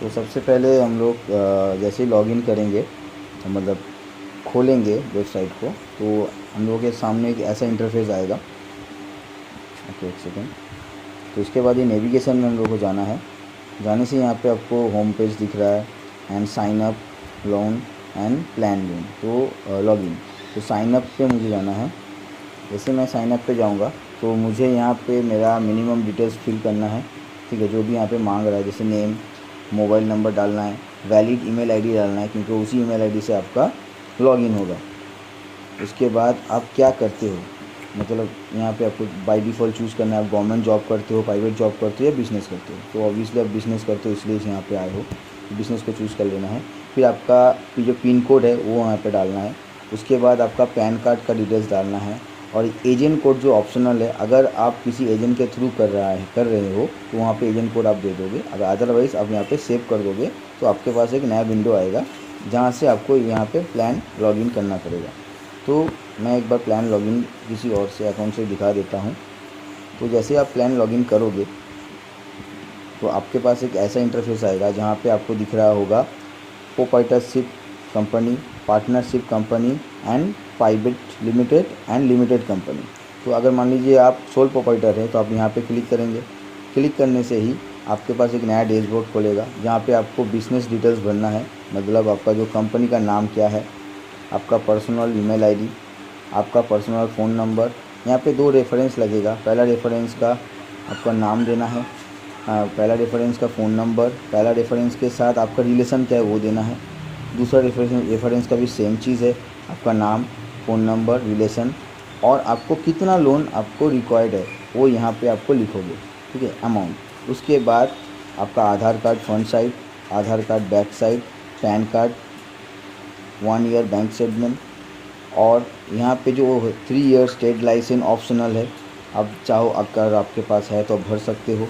तो सबसे पहले हम लोग जैसे ही लॉगिन करेंगे, मतलब खोलेंगे वेबसाइट को, तो हम लोगों के सामने एक ऐसा इंटरफेस आएगा। ओके, एक सेकेंड। तो इसके बाद ये नेविगेशन में हम लोग को जाना है। जाने से यहाँ पे आपको होम पेज दिख रहा है and sign up, loan and plan loan, तो लॉगिन। तो साइन अप पे मुझे जाना है। जैसे मैं साइन अप पे जाऊँगा तो मुझे यहाँ पे मेरा मिनिमम डिटेल्स फिल करना है, ठीक है। जो भी यहाँ पे मांग रहा है, जैसे नेम, मोबाइल नंबर डालना है, वैलिड ईमेल आईडी डालना है, क्योंकि उसी ईमेल आईडी से आपका लॉगिन होगा। उसके बाद आप क्या करते हो, मतलब यहाँ पे आपको बाय डिफ़ॉल्ट चूज़ करना है, आप गवर्नमेंट जॉब करते हो, प्राइवेट जॉब करते हो या बिज़नेस करते हो। तो ऑब्वियसली आप बिज़नेस करते हो, इसलिए यहाँ पे आए हो, बिज़नेस को चूज़ कर लेना है। फिर आपका जो पिन कोड है वो वहाँ पे डालना है। उसके बाद आपका पैन कार्ड का डिटेल्स डालना है, और एजेंट कोड जो ऑप्शनल है, अगर आप किसी एजेंट के थ्रू कर रहे हो तो वहाँ पे एजेंट कोड आप दे दोगे। अगर अदरवाइज़ आप यहाँ पे सेव कर दोगे तो आपके पास एक नया विंडो आएगा, जहाँ से आपको यहाँ पे प्लान लॉगिन करना पड़ेगा। तो मैं एक बार प्लान लॉगिन किसी और से अकाउंट से दिखा देता हूँ। तो जैसे आप प्लान लॉगिन करोगे तो आपके पास एक ऐसा इंटरफेस आएगा, जहाँ पे आपको दिख रहा होगा proprietorship company, partnership company and private limited and limited company. तो अगर मान लीजिए आप सोल प्रोप्राइटर है तो आप यहाँ पे क्लिक करेंगे। क्लिक करने से ही आपके पास एक नया डैशबोर्ड खुलेगा, जहाँ पे आपको बिजनेस डिटेल्स भरना है, मतलब आपका जो कंपनी का नाम क्या है, आपका पर्सनल ईमेल आईडी, आपका पर्सनल फ़ोन नंबर। यहाँ पे दो रेफरेंस लगेगा। पहला रेफरेंस का आपका नाम देना है, पहला रेफरेंस का फ़ोन नंबर, पहला रेफरेंस के साथ आपका रिलेशन क्या है वो देना है। दूसरा रेफरेंस का भी सेम चीज़ है, आपका नाम, फ़ोन नंबर, रिलेशन, और आपको कितना लोन आपको रिक्वायर्ड है वो यहाँ पे आपको लिखोगे, ठीक है, अमाउंट। उसके बाद आपका Aadhaar card front side, Aadhaar card back side, PAN card, 1 year bank statement, और यहाँ पे जो 3 ईयर स्टेट लाइसेंस ऑप्शनल है, आप चाहो अगर आपके पास है तो भर सकते हो।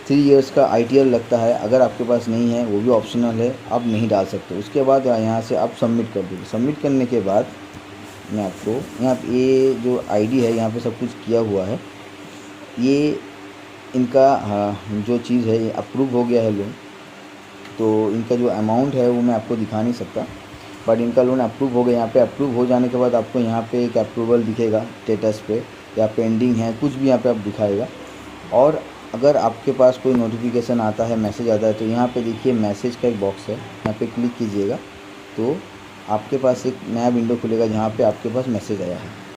3 ईयर्स का ITR लगता है, अगर आपके पास नहीं है वो भी ऑप्शनल है, आप नहीं डाल सकते। उसके बाद यहाँ से आप सबमिट कर दीजिए। सबमिट करने के बाद मैं आपको यहाँ पे ये जो ID है, यहाँ पे सब कुछ किया हुआ है, ये इनका जो चीज़ है ये अप्रूव हो गया है लोन। तो इनका जो अमाउंट है वो मैं आपको दिखा नहीं सकता, बट इनका लोन अप्रूव हो गया। यहाँ पे अप्रूव हो जाने के बाद आपको यहाँ पे एक अप्रूवल दिखेगा स्टेटस पे, या पेंडिंग है, कुछ भी यहाँ पे आप दिखाएगा। और अगर आपके पास कोई नोटिफिकेशन आता है, मैसेज आता है, तो यहाँ पे देखिए मैसेज का एक बॉक्स है, यहाँ पे क्लिक कीजिएगा तो आपके पास एक नया विंडो खुलेगा, जहाँ पे आपके पास मैसेज आया है।